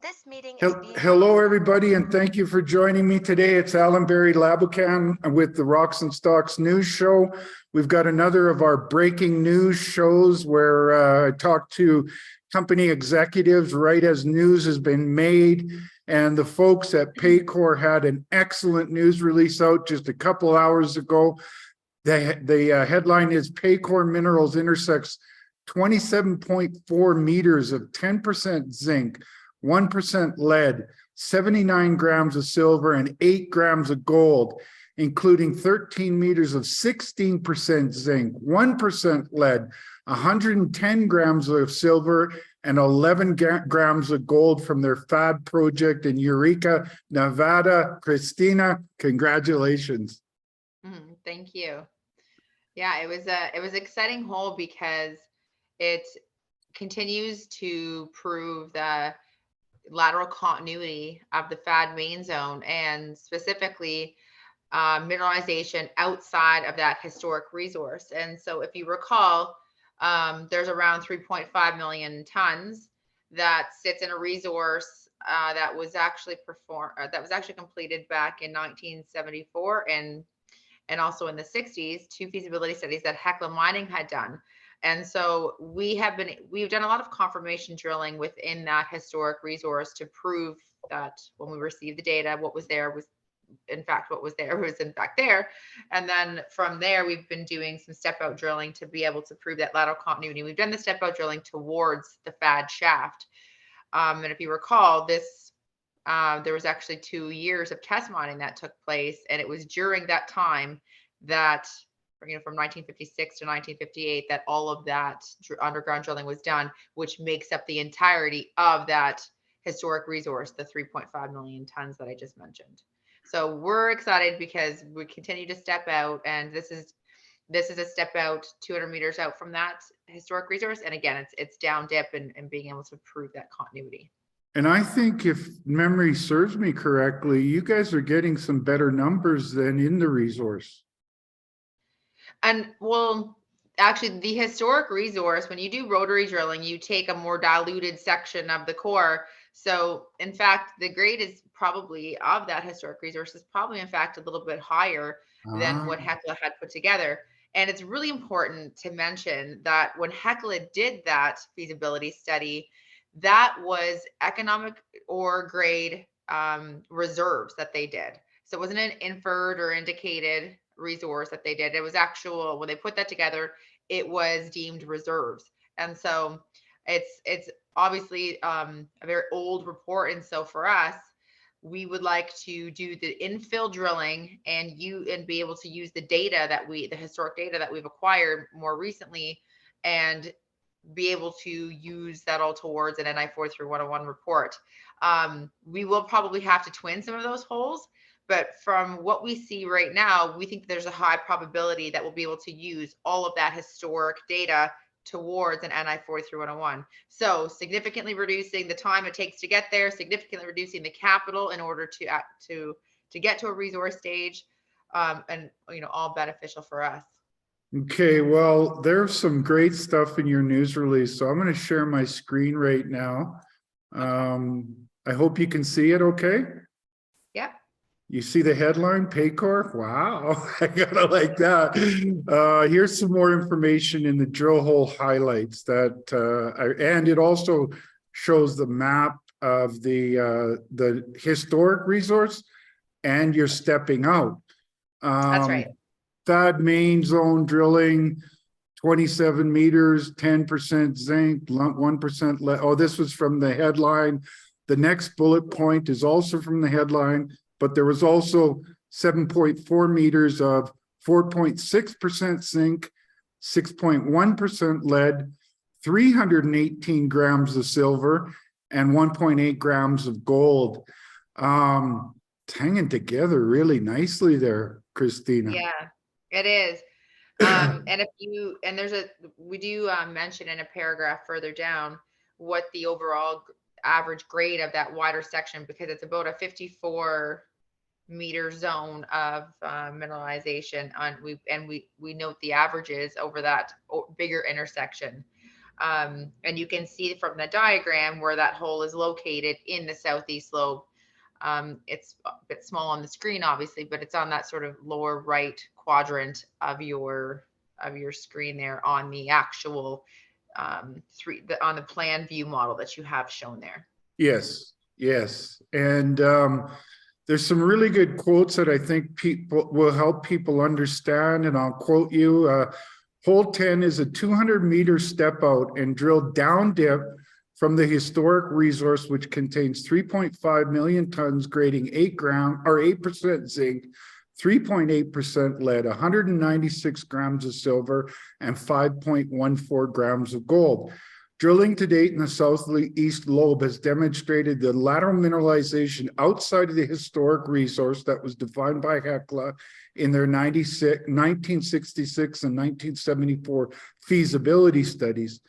This meeting is being Hello, everybody, and thank you for joining me today. It's Allan Laboucan with the Rocks and Stocks News Show. We've got another of our breaking news shows where I talk to company executives right as news has been made. And the folks at Paycore had an excellent news release out just a couple hours ago. The headline is Paycore Minerals intersects 27.4 meters of 10% zinc, 1% lead, 79 grams of silver, and 8 grams of gold, including 13 meters of 16% zinc, 1% lead, 110 grams of silver, and 11 grams of gold from their FAD project in Eureka, Nevada. Christina, congratulations. Thank you. Yeah, it was an exciting hole because it continues to prove the lateral continuity of the FAD main zone, and specifically mineralization outside of that historic resource. And so if you recall, there's around 3.5 million tons that sits in a resource that was actually completed back in 1974 and also in the 60s, 2 feasibility studies that Hecla Mining had done. And so we've done a lot of confirmation drilling within that historic resource to prove that when we received the data, what was there was in fact there. And then from there, we've been doing some step out drilling to be able to prove that lateral continuity. We've done the step out drilling towards the FAD shaft. And if you recall, there was actually 2 years of test mining that took place. And it was during that time that, from 1956 to 1958, that all of that underground drilling was done, which makes up the entirety of that historic resource, the 3.5 million tons that I just mentioned. So we're excited because we continue to step out, and this is a step out 200 meters out from that historic resource. And again, it's down dip and being able to prove that continuity. And I think if memory serves me correctly, you guys are getting some better numbers than in the resource. And well, actually the historic resource, when you do rotary drilling, you take a more diluted section of the core. So in fact, the grade is probably of that historic resource is probably in fact a little bit higher than what Hecla had put together. And it's really important to mention that when Hecla did that feasibility study, that was economic ore grade reserves that they did. So it wasn't an inferred or indicated resource that they did. It was actual, when they put that together, it was deemed reserves. And so it's obviously a very old report. And so for us, we would like to do the infill drilling and be able to use the data the historic data that we've acquired more recently, and be able to use that all towards an NI 43-101 report. We will probably have to twin some of those holes, but from what we see right now, we think there's a high probability that we'll be able to use all of that historic data towards an NI 43-101. So significantly reducing the time it takes to get there, significantly reducing the capital in order to get to a resource stage, and all beneficial for us. Okay, well, there's some great stuff in your news release. So I'm going to share my screen right now. I hope you can see it okay? Yeah. You see the headline, Paycore? Wow, I gotta like that. Here's some more information in the drill hole highlights and it also shows the map of the historic resource, and you're stepping out. That's right. FAD main zone drilling, 27 meters, 10% zinc, 1% lead. Oh, this was from the headline. The next bullet point is also from the headline, but there was also 7.4 meters of 4.6% zinc, 6.1% lead, 318 grams of silver, and 1.8 grams of gold. It's hanging together really nicely there, Christina. Yeah, it is. We do mention in a paragraph further down what the overall average grade of that wider section, because it's about a 54 meter zone of mineralization, we note the averages over that bigger intersection. And you can see from the diagram where that hole is located in the southeast lobe. It's a bit small on the screen, obviously, but it's on that sort of lower right quadrant of your screen there on the actual on the plan view model that you have shown there. Yes, yes. And there's some really good quotes that I think people will help people understand, and I'll quote you. Hole 10 is a 200-meter step out and drill down dip from the historic resource, which contains 3.5 million tons, grading 8% zinc, 3.8% lead, 196 grams of silver, and 5.14 grams of gold. Drilling to date in the southeast lobe has demonstrated the lateral mineralization outside of the historic resource that was defined by Hecla in their 1966 and 1974 feasibility studies.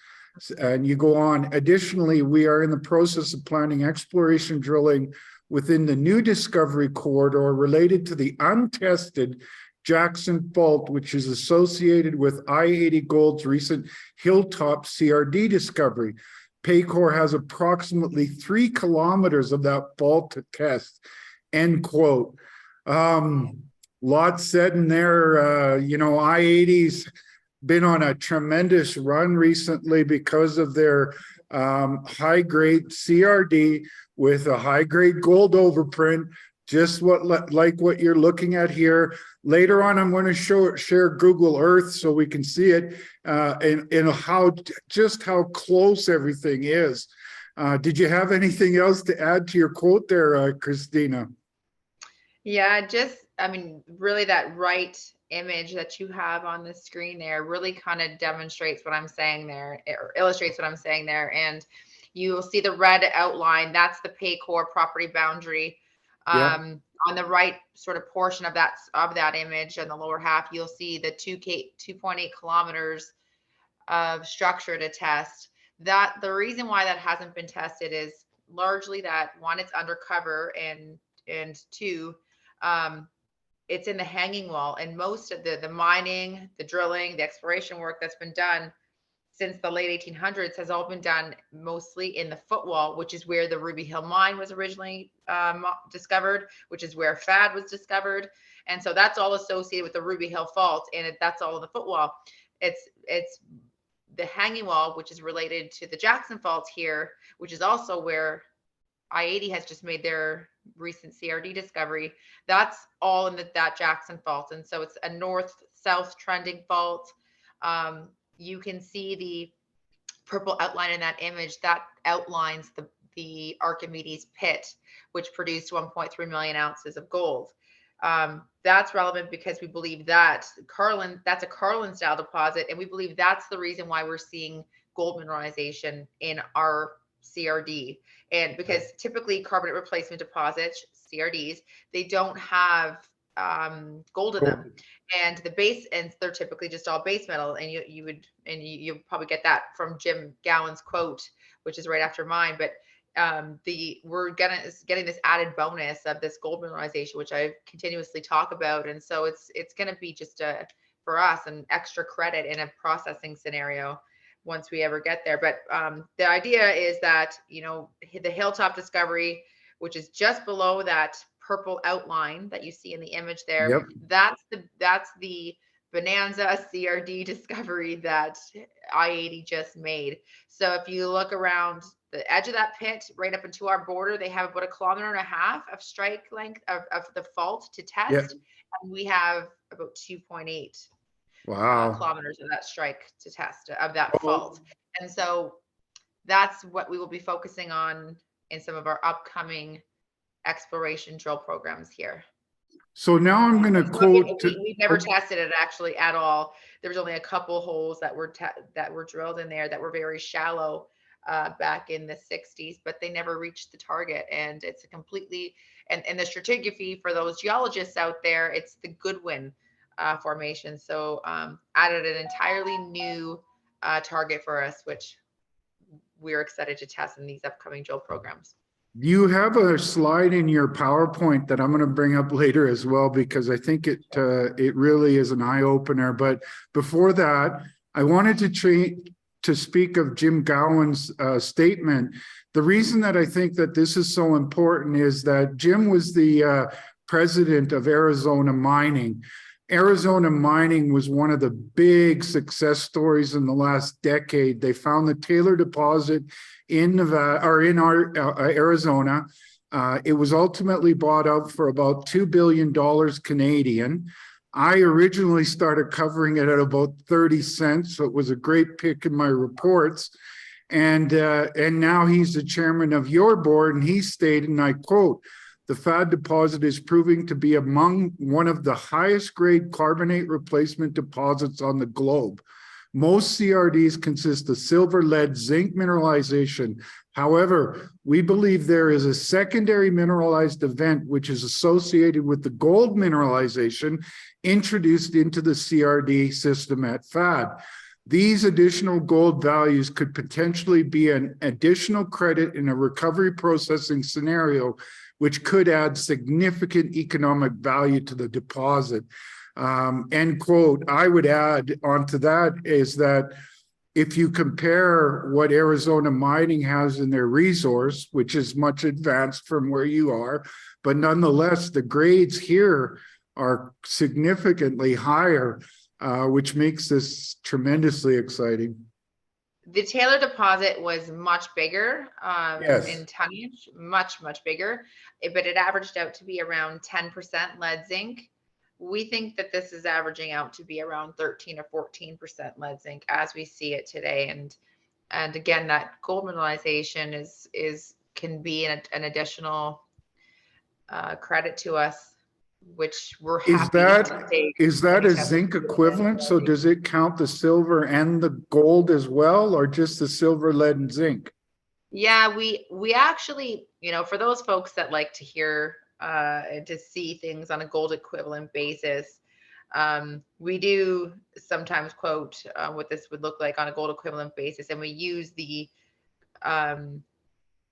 And you go on. Additionally, we are in the process of planning exploration drilling within the new discovery corridor related to the untested Jackson Fault, which is associated with i-80 Gold's recent Hilltop CRD discovery. Paycore has approximately 3 kilometers of that fault to test, end quote. Lots said in there. I-80's been on a tremendous run recently because of their high-grade CRD with a high-grade gold overprint, just like what you're looking at here. Later on, I'm going to share Google Earth so we can see it and how close everything is. Did you have anything else to add to your quote there, Christina? Yeah, really that right image that you have on the screen there really kind of demonstrates what I'm saying there, or illustrates what I'm saying there. And you will see the red outline. That's the Paycore property boundary. On the right sort of portion of that image in the lower half, you'll see the 2.8 kilometers of structure to test. That the reason why that hasn't been tested is largely that, one, it's undercover, and two, it's in the hanging wall. And most of the mining, the drilling, the exploration work that's been done since the late 1800s has all been done mostly in the footwall, which is where the Ruby Hill mine was originally discovered, which is where FAD was discovered. And so that's all associated with the Ruby Hill fault, and that's all in the footwall. It's the hanging wall, which is related to the Jackson fault here, which is also where i-80 has just made their recent CRD discovery. That's all in that Jackson fault. And so it's a north-south trending fault. You can see the purple outline in that image that outlines the Archimedes pit, which produced 1.3 million ounces of gold. That's relevant because we believe that's a Carlin style deposit, and we believe that's the reason why we're seeing gold mineralization in our CRD. And because typically carbonate replacement deposits, CRDs, they don't have gold in them, and they're typically just all base metal. And you'll probably get that from Jim Gowan's quote, which is right after mine. But we're getting this added bonus of this gold mineralization, which I continuously talk about. And so it's going to be just for us an extra credit in a processing scenario once we ever get there. But the idea is that, the Hilltop discovery, which is just below that purple outline that you see in the image there, that's the Bonanza CRD discovery that i-80 just made. So if you look around the edge of that pit, right up into our border, they have about 1.5 kilometers of strike length of the fault to test. And we have about 2.8 kilometers of that strike to test of that fault. And so that's what we will be focusing on in some of our upcoming exploration drill programs here. So now I'm going to quote. We've never tested it actually at all. There was only a couple holes that were drilled in there that were very shallow back in the 60s, but they never reached the target. And it's a completely, and the stratigraphy for those geologists out there, it's the Goodwin formation. So added an entirely new target for us, which we're excited to test in these upcoming drill programs. You have a slide in your PowerPoint that I'm going to bring up later as well, because I think it really is an eye opener. But before that, I wanted to to speak of Jim Gowan's statement, the reason that I think that this is so important is that Jim was the president of Arizona Mining. Arizona Mining was one of the big success stories in the last decade. They found the Taylor deposit in Nevada or in Arizona. It was ultimately bought out for about $2 billion Canadian. I originally started covering it at about 30 cents, so it was a great pick in my reports. And now he's the chairman of your board, and he stated, and I quote, "The FAD deposit is proving to be among one of the highest grade carbonate replacement deposits on the globe. Most CRDs consist of silver, lead, zinc mineralization. However, we believe there is a secondary mineralized event which is associated with the gold mineralization introduced into the CRD system at FAD. These additional gold values could potentially be an additional credit in a recovery processing scenario, which could add significant economic value to the deposit." End quote. I would add onto that is that if you compare what Arizona Mining has in their resource, which is much advanced from where you are, but nonetheless, the grades here are significantly higher, which makes this tremendously exciting. The Taylor deposit was much bigger Yes. in tonnage, much bigger, but it averaged out to be around 10% lead zinc. We think that this is averaging out to be around 13 or 14% lead zinc as we see it today. And again, that gold mineralization can be an additional credit to us, which we're happy to take. Is that a zinc equivalent? So does it count the silver and the gold as well, or just the silver, lead, and zinc? Yeah, we actually, for those folks that like to hear to see things on a gold equivalent basis, we do sometimes quote what this would look like on a gold equivalent basis, and we use the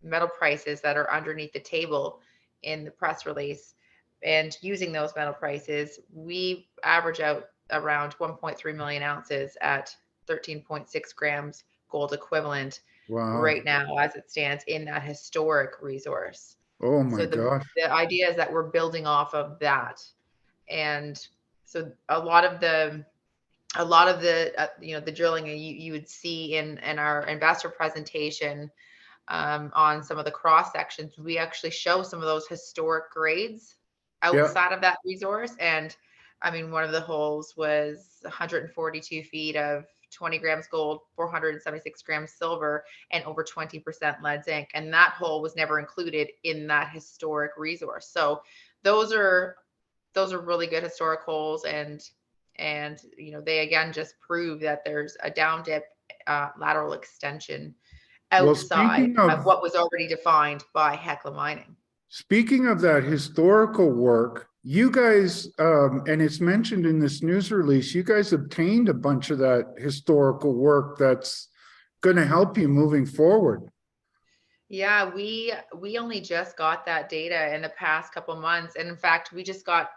metal prices that are underneath the table in the press release. And using those metal prices, we average out around 1.3 million ounces at 13.6 grams gold equivalent. Wow. Right now as it stands in that historic resource. Oh my So gosh. the idea is that we're building off of that. And so a lot of the the drilling you would see in our investor presentation on some of the cross sections, we actually show some of those historic grades outside of that resource. And I mean, one of the holes was 142 feet of 20 grams gold, 476 grams silver, and over 20% lead zinc. And that hole was never included in that historic resource. So those are really good historic holes. And they again just prove that there's a down dip lateral extension outside of what was already defined by Hecla Mining. Speaking of that historical work, you guys, and it's mentioned in this news release, you guys obtained a bunch of that historical work that's going to help you moving forward. Yeah, we only just got that data in the past couple months. And in fact, we just got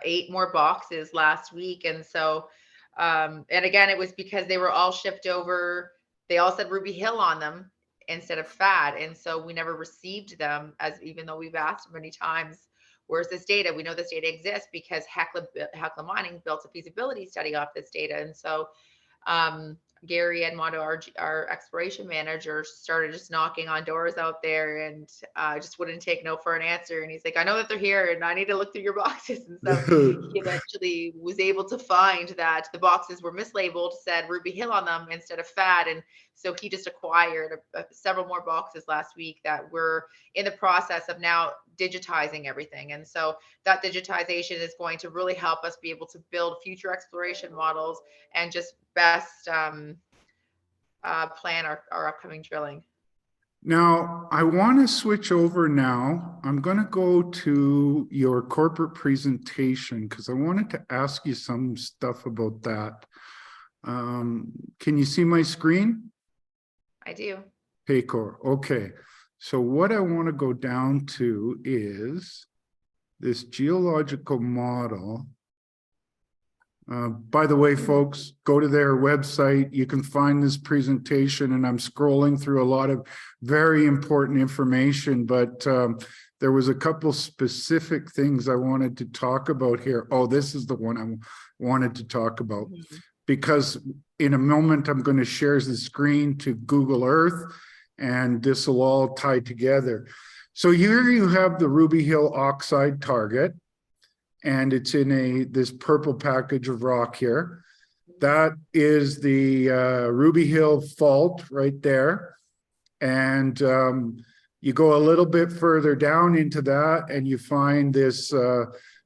8 more boxes last week. And so, and again, it was because they were all shipped over. They all said Ruby Hill on them instead of FAD. And so we never received them, as even though we've asked many times, where's this data? We know this data exists because Hecla Mining built a feasibility study off this data. And so Gary Edmondo, our exploration manager, started just knocking on doors out there and just wouldn't take no for an answer. And he's like, I know that they're here and I need to look through your boxes. And so he eventually was able to find that the boxes were mislabeled, said Ruby Hill on them instead of FAD. And so he just acquired several more boxes last week that we're in the process of now digitizing everything. And so that digitization is going to really help us be able to build future exploration models and just best plan our upcoming drilling. Now, I want to switch over now. I'm going to go to your corporate presentation because I wanted to ask you some stuff about that. Can you see my screen? I do. Paycore. Okay. So what I want to go down to is this geological model By the way, folks, go to their website. You can find this presentation, and I'm scrolling through a lot of very important information, but there was a couple specific things I wanted to talk about here. Oh, this is the one I wanted to talk about, because in a moment, I'm going to share the screen to Google Earth, and this will all tie together. So here you have the Ruby Hill oxide target, and it's in this purple package of rock here. That is the Ruby Hill fault right there. And you go a little bit further down into that, and you find this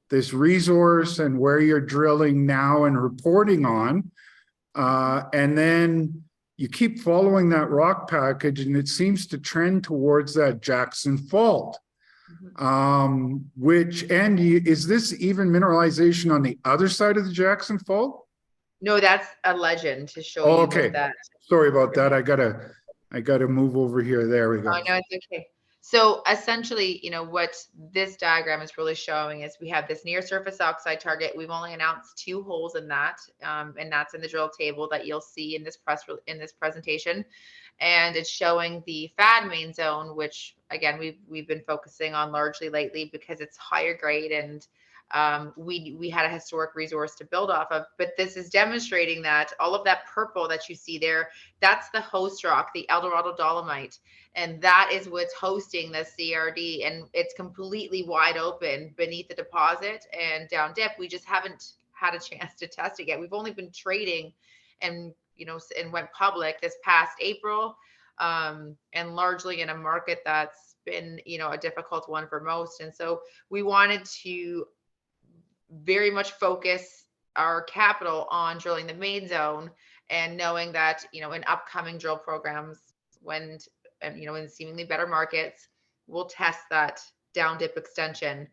this resource and where you're drilling now and reporting on. And then you keep following that rock package, and it seems to trend towards that Jackson Fault. Is this even mineralization on the other side of the Jackson Fault? No, that's a legend to show you Okay. that. Sorry about that. I gotta move over here. There we go. Oh, no, it's okay. So essentially, what this diagram is really showing is we have this near surface oxide target. We've only announced 2 holes in that, and that's in the drill table that you'll see in this presentation. And it's showing the FAD main zone, which again we've been focusing on largely lately because it's higher grade, and we had a historic resource to build off of. But this is demonstrating that all of that purple that you see there, that's the host rock, the Eldorado dolomite, and that is what's hosting the CRD, and it's completely wide open beneath the deposit and down dip. We just haven't had a chance to test it yet. We've only been trading and went public this past April, and largely in a market that's been a difficult one for most. And so we wanted to very much focus our capital on drilling the main zone, and knowing that in upcoming drill programs, when in seemingly better markets, we'll test that down dip extension,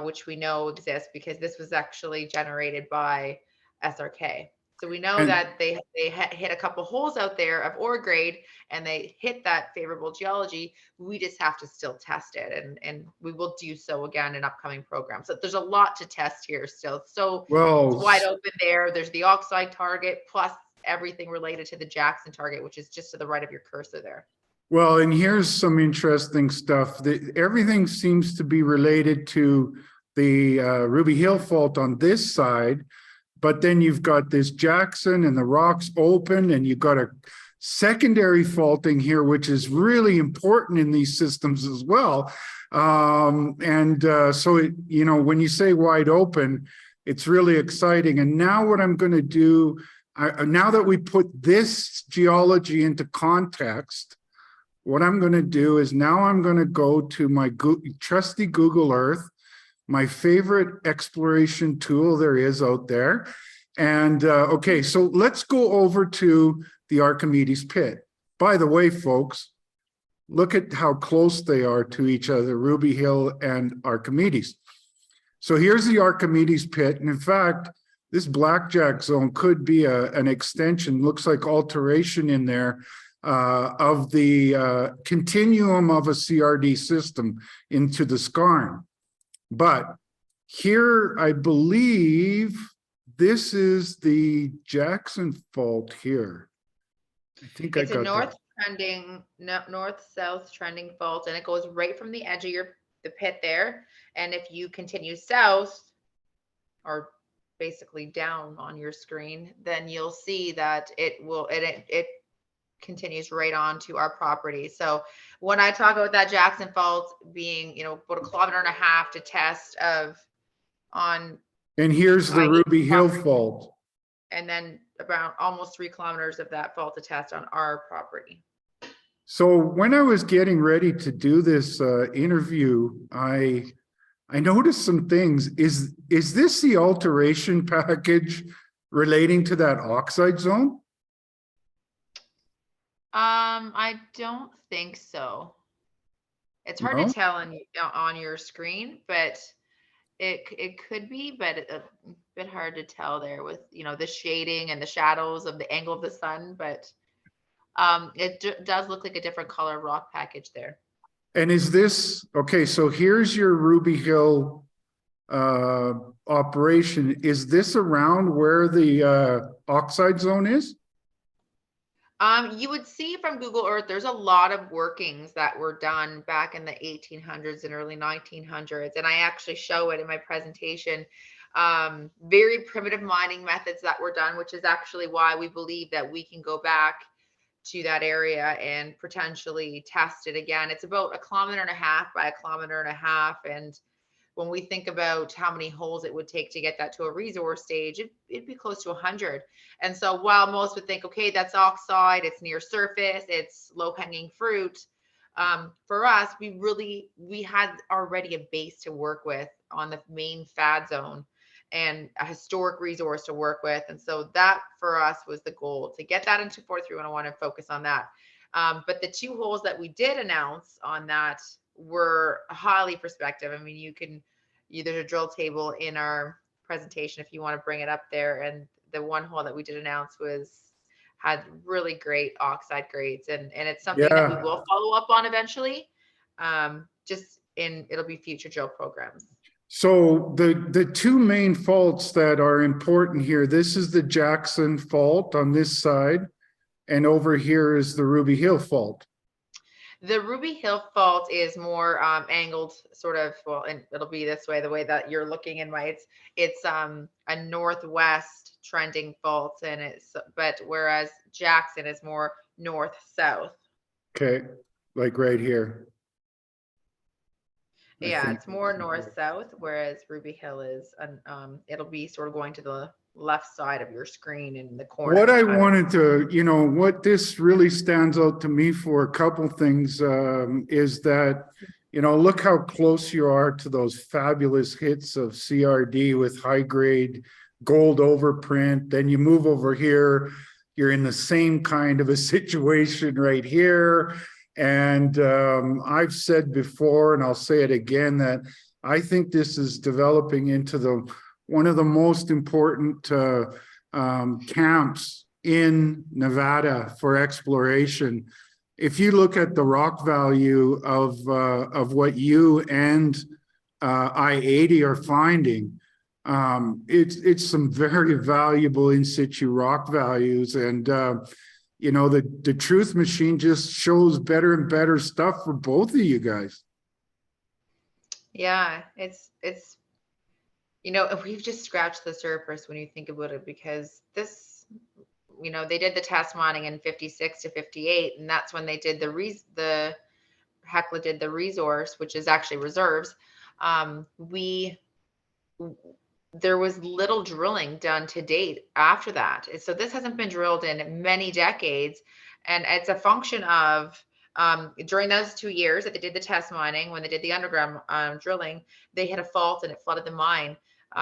which we know exists because this was actually generated by SRK. So we know that they hit a couple holes out there of ore grade, and they hit that favorable geology. We just have to still test it, and we will do so again in upcoming programs. So there's a lot to test here still. So it's wide open there. There's the oxide target plus everything related to the Jackson target, which is just to the right of your cursor there. Well, and here's some interesting stuff. Everything seems to be related to the Ruby Hill fault on this side, but then you've got this Jackson and the rocks open, and you've got a secondary faulting here, which is really important in these systems as well. So when you say wide open, it's really exciting. And now what I'm going to do, now that we put this geology into context, what I'm going to do is now I'm going to go to my trusty Google Earth, my favorite exploration tool there is out there. And okay, so let's go over to the Archimedes pit. By the way, folks, look at how close they are to each other, Ruby Hill and Archimedes. So here's the Archimedes pit. And in fact, this blackjack zone could be an extension, looks like alteration in there of the continuum of a CRD system into the skarn. But here, I believe this is the Jackson Fault here. I think it's a north-south trending fault, and it goes right from the edge of the pit there. And if you continue south, or basically down on your screen, then you'll see that it continues right on to our property. So when I talk about that Jackson Fault being, about 1.5 kilometers to test and here's the Ruby Hill Fault. And then about almost 3 kilometers of that fault to test on our property. So when I was getting ready to do this interview, I noticed some things. Is this the alteration package relating to that oxide zone? I don't think so. It's hard to tell on your screen, but it could be, but a bit hard to tell there with the shading and the shadows of the angle of the sun. But it does look like a different color rock package there. And is this okay? So here's your Ruby Hill operation. Is this around where the oxide zone is? You would see from Google Earth, there's a lot of workings that were done back in the 1800s and early 1900s. And I actually show it in my presentation. Very primitive mining methods that were done, which is actually why we believe that we can go back to that area and potentially test it again. It's about 1.5 kilometers by 1.5 kilometers. And when we think about how many holes it would take to get that to a resource stage, it'd be close to 100. And so while most would think, okay, that's oxide, it's near surface, it's low hanging fruit. For us, we had already a base to work with on the main FAD zone and a historic resource to work with. And so that for us was the goal, to get that into 43-101 and focus on that. But the 2 holes that we did announce on that were highly prospective. I mean, there's a drill table in our presentation if you want to bring it up there. And the 1 hole that we did announce had really great oxide grades, and it's something that we will follow up on eventually. It'll be future drill programs. So the 2 main faults that are important here, this is the Jackson fault on this side, and over here is the Ruby Hill fault. The Ruby Hill fault is more angled, sort of, well, and it'll be this way, the way that you're looking in it's a northwest trending fault, but whereas Jackson is more north-south. Okay, like right here. Yeah, it's more north-south, whereas Ruby Hill is, it'll be sort of going to the left side of your screen in the corner. What I wanted to, what this really stands out to me for a couple things is that, look how close you are to those fabulous hits of CRD with high grade gold overprint. Then you move over here, you're in the same kind of a situation right here. And I've said before, and I'll say it again, that I think this is developing into one of the most important camps in Nevada for exploration. If you look at the rock value of what you and i-80 are finding, it's some very valuable in situ rock values, and the truth machine just shows better and better stuff for both of you guys. Yeah, it's we've just scratched the surface when you think about it, because this, they did the test mining in 56 to 58, and that's when they did Hecla did the resource, which is actually reserves. There was little drilling done to date after that. So this hasn't been drilled in many decades. And it's a function of, during those 2 years that they did the test mining, when they did the underground drilling, they had a fault and it flooded the mine.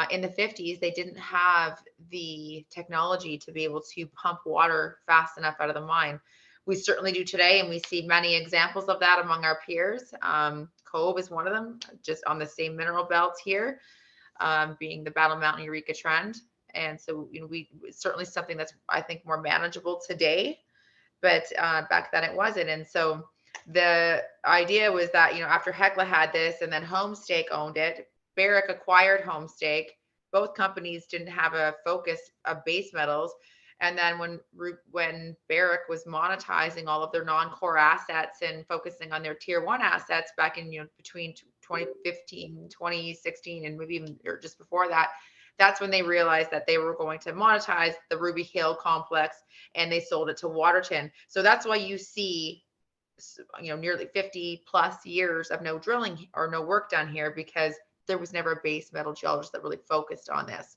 In the 50s, they didn't have the technology to be able to pump water fast enough out of the mine. We certainly do today, and we see many examples of that among our peers. CORP is one of them, just on the same mineral belt here, being the Battle Mountain Eureka Trend. And so, certainly something that's, I think, more manageable today, but back then it wasn't. And so the idea was that, after Hecla had this and then Homestake owned it, Barrick acquired Homestake. Both companies didn't have a focus of base metals. And then when Barrick was monetizing all of their non-core assets and focusing on their tier 1 assets back in, between 2015, 2016, and maybe even or just before that, that's when they realized that they were going to monetize the Ruby Hill complex, and they sold it to Waterton. So that's why you see, nearly 50 plus years of no drilling or no work done here, because there was never a base metal geologist that really focused on this.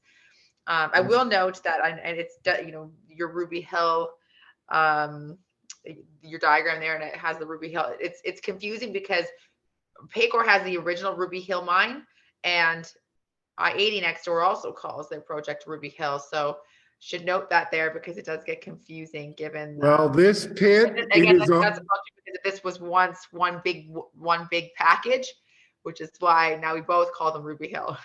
I will note that, and it's, your Ruby Hill, your diagram there, and it has the Ruby Hill. It's confusing because Paycore has the original Ruby Hill mine, and i-80 next door also calls their project Ruby Hill. So should note that there, because it does get confusing given. Well, this pit again, is that's because this was once one big package, which is why now we both call them Ruby Hill.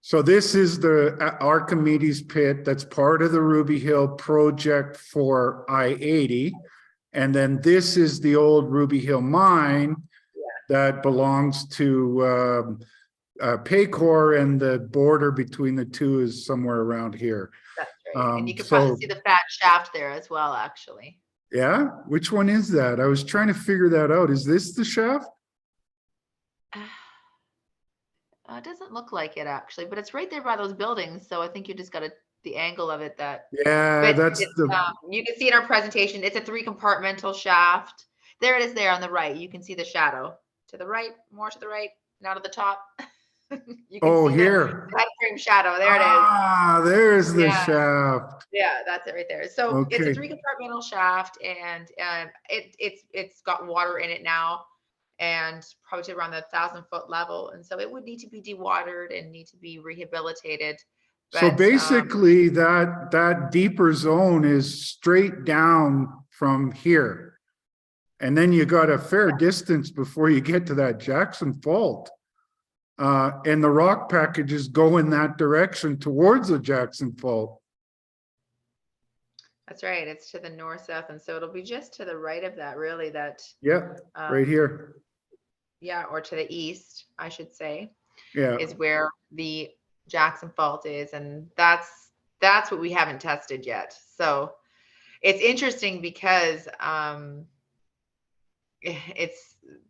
So this is the Archimedes pit that's part of the Ruby Hill project for i-80. And then this is the old Ruby Hill mine that belongs to Paycore, and the border between the two is somewhere around here. That's right. And you can So probably see the fat shaft there as well, actually. yeah, which one is that? I was trying to figure that out. Is this the shaft? It doesn't look like it actually, but it's right there by those buildings. So I think you just got the angle of it that. Yeah, But that's it's, the. you can see in our presentation, it's a 3-compartmental shaft. There it is there on the right. You can see the shadow to the right, more to the right, now to the top. You can Oh, see the here. head frame shadow. There it is. Ah, there's the Yeah. shaft. Yeah, that's it right there. So it's a Okay. 3-compartmental shaft, and it's got water in it now, and probably to around the 1,000-foot level, and so it would need to be dewatered and need to be rehabilitated. So But basically that deeper zone is straight down from here. And then you got a fair distance before you get to that Jackson Fault. And the rock packages go in that direction towards the Jackson Fault. that's right. It's to the north, south, and so it'll be just to the right of that, really. That Yep, right here. yeah, or to the east, I should say, Yeah. is where the Jackson Fault is, and that's what we haven't tested yet. So it's interesting because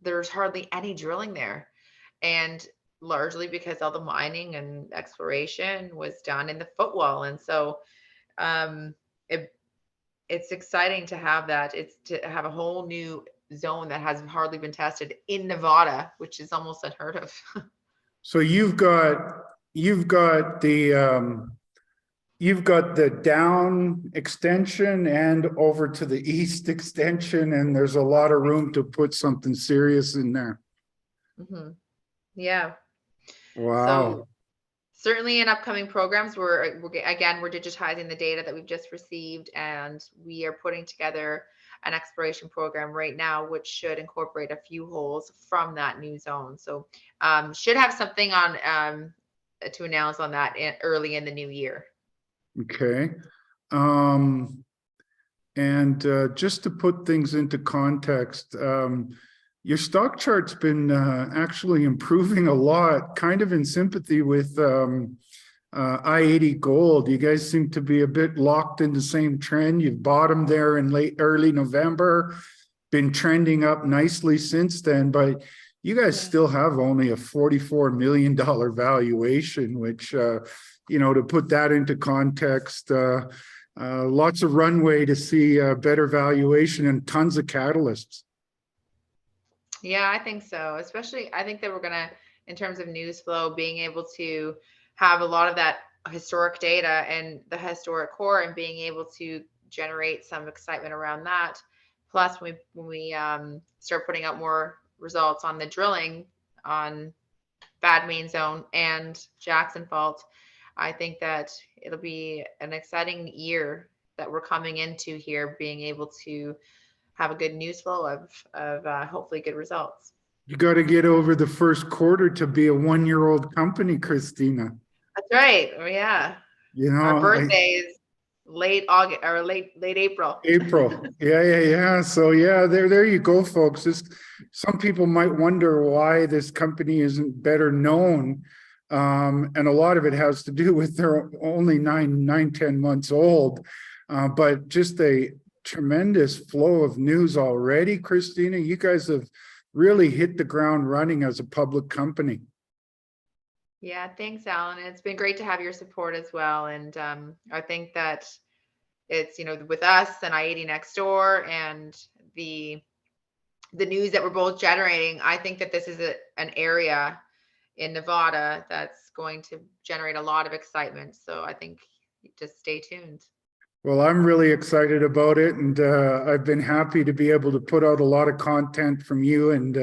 there's hardly any drilling there, and largely because all the mining and exploration was done in the footwall, and so um, it's exciting to have that. It's to have a whole new zone that has hardly been tested in Nevada, which is almost unheard of. So you've got the down extension and over to the east extension, and there's a lot of room to put something serious in there. Mm-hmm. Yeah. Wow. So certainly in upcoming programs, we're digitizing the data that we've just received, and we are putting together an exploration program right now, which should incorporate a few holes from that new zone. So should have something on to announce on that early in the new year. Okay. And just to put things into context, your stock chart's been actually improving a lot, kind of in sympathy with i-80 gold. You guys seem to be a bit locked in the same trend. You've bottomed there in early November, been trending up nicely since then, but you guys still have only a $44 million valuation, which, to put that into context, lots of runway to see better valuation and tons of catalysts. Yeah, I think so. Especially, I think that we're gonna, in terms of news flow, being able to have a lot of that historic data and the historic core, and being able to generate some excitement around that. Plus, when we start putting out more results on the drilling on Bad Main Zone and Jackson Fault, I think that it'll be an exciting year that we're coming into here, being able to have a good news flow of hopefully good results. You got to get over the first quarter to be a one-year-old company, Christina. That's right. Oh, yeah. Our birthday is late August or late April. April. Yeah. So yeah, there you go, folks. Some people might wonder why this company isn't better known. And a lot of it has to do with they're only 10 months old. But just a tremendous flow of news already, Christina. You guys have really hit the ground running as a public company. Yeah, thanks, Allan. It's been great to have your support as well. And I think that it's, with us and i-80 next door and the news that we're both generating, I think that this is an area in Nevada that's going to generate a lot of excitement. So I think just stay tuned. Well, I'm really excited about it, and I've been happy to be able to put out a lot of content from you and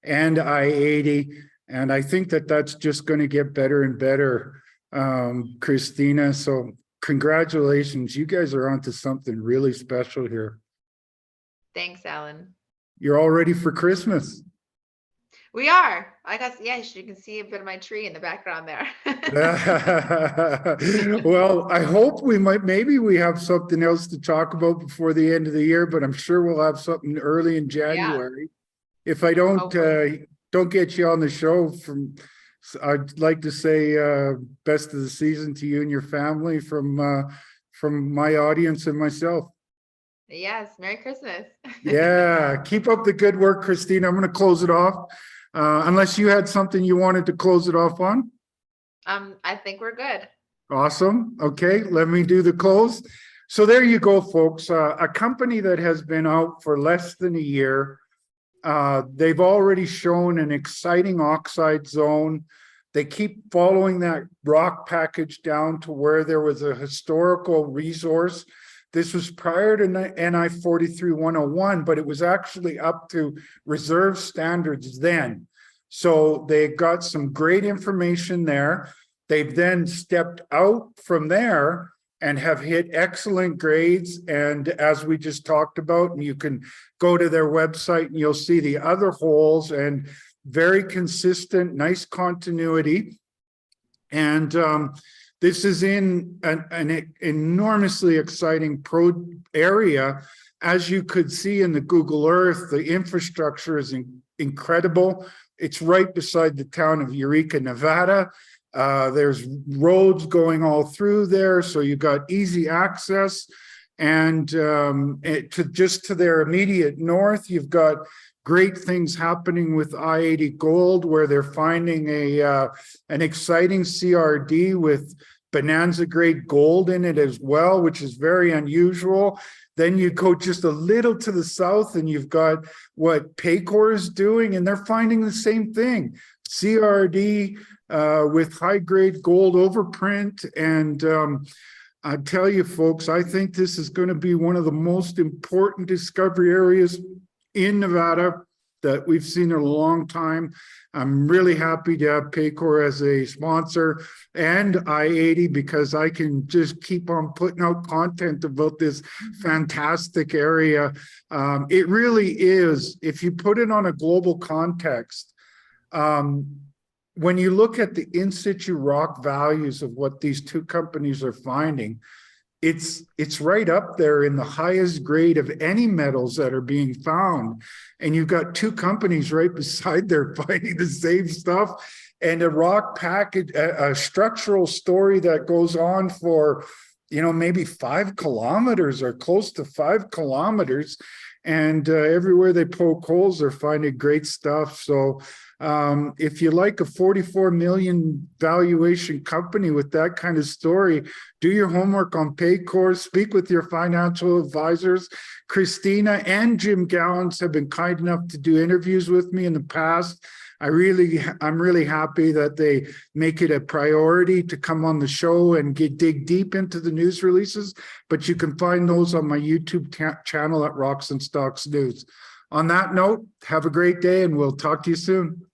i-80, and I think that that's just going to get better and better, Christina. So congratulations, you guys are onto something really special here. Thanks, Allan. You're all ready for Christmas. We are. I guess, yes, you can see a bit of my tree in the background there. Well, I hope maybe we have something else to talk about before the end of the year, but I'm sure we'll have something early in January. Yeah. If I don't get you on the show from So I'd like to say best of the season to you and your family from my audience and myself. Yes, Merry Christmas. Yeah, keep up the good work, Christina. I'm going to close it off. Unless you had something you wanted to close it off on. I think we're good. Awesome. Okay, let me do the close. So there you go, folks. A company that has been out for less than a year. They've already shown an exciting oxide zone. They keep following that rock package down to where there was a historical resource. This was prior to NI 43-101, but it was actually up to reserve standards then. So they got some great information there. They've then stepped out from there and have hit excellent grades. And as we just talked about, and you can go to their website and you'll see the other holes, and very consistent, nice continuity. And this is in an enormously exciting area. As you could see in the Google Earth, the infrastructure is incredible. It's right beside the town of Eureka, Nevada. There's roads going all through there, so you got easy access. And to their immediate north, you've got great things happening with i-80 Gold, where they're finding an exciting CRD with bonanza grade gold in it as well, which is very unusual. Then you go just a little to the south and you've got what Paycore is doing, and they're finding the same thing. CRD with high grade gold overprint. And I tell you folks, I think this is going to be one of the most important discovery areas in Nevada that we've seen in a long time. I'm really happy to have Paycore as a sponsor and i-80, because I can just keep on putting out content about this fantastic area. It really is, if you put it on a global context, when you look at the in situ rock values of what these two companies are finding, it's right up there in the highest grade of any metals that are being found. And you've got two companies right beside there finding the same stuff, and a rock package, a structural story that goes on for, maybe 5 kilometers or close to 5 kilometers. And everywhere they poke holes, they're finding great stuff. So if you like a 44 million valuation company with that kind of story, do your homework on Paycore, speak with your financial advisors. Christina and Jim Gallons have been kind enough to do interviews with me in the past. I'm really happy that they make it a priority to come on the show and dig deep into the news releases, but you can find those on my YouTube channel at Rocks and Stocks News. On that note, have a great day and we'll talk to you soon.